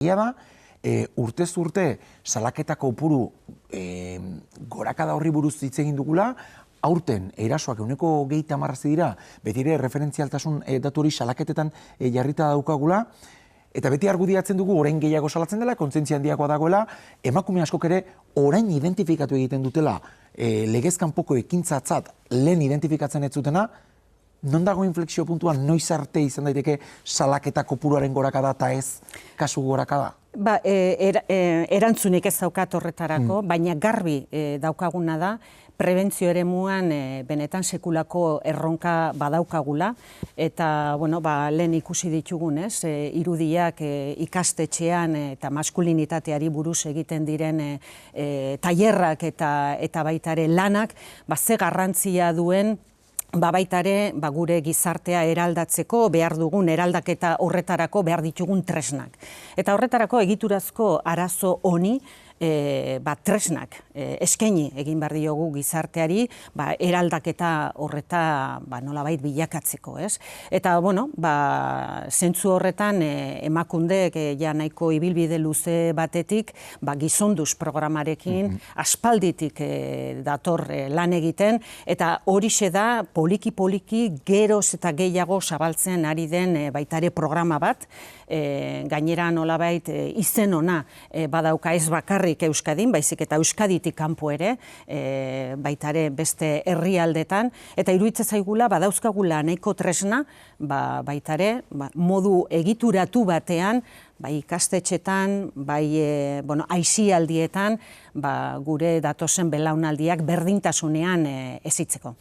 Egia da, urtez urte salaketa kopuru gorakada horri buruz hitz egin dugula, aurten erasoak 30% dira, beti ere referentzialtasun datu hori salaketetan jarrita daukagula, eta beti argudiatzen dugu orain gehiago salatzen dela, kontzientzia handiagoa dagoela, emakume askok ere orain identifikatu egiten dutela legez kanpoko ekintzatzat lehen identifikatzen ez zutena. Non dago inflexio puntuan, noiz arte izan daiteke salaketa kopuruaren gorakada eta ez kasu gorakada? Erantzunik ez daukat horretarako, baina garbi daukaguna da, prebentzio eremuan benetan sekulako erronka badaukagula, eta lehen ikusi ditugun, irudiak ikastetxean eta maskulinitateari buruz egiten diren tailerrak eta baitare lanak, ze garrantzia duen baitare gure gizartea eraldatzeko behar dugun eraldaketa horretarako behar ditugun tresnak. Eta horretarako egiturazko arazo honi tresnak eskaini egin behar diogu gizarteari eraldaketa horreta nolabait bilakatzeko. Eta, zentzu horretan emakundek ja nahiko ibilbide luze batetik gizonduz programarekin aspalditik dator lan egiten, eta horixe da poliki-poliki geroz eta gehiago zabaltzen ari den baitare programa bat, gainera nolabait izen ona badauka ez bakarrik Euskadin, baizik eta Euskaditik kanpo ere, baitare beste herrialdetan, eta iruditzen zaigula badauzkagula nahiko tresna, baitare modu egituratu batean, bai ikastetxetan, bai aisialdietan, gure datozen belaunaldiak berdintasunean hezitzeko.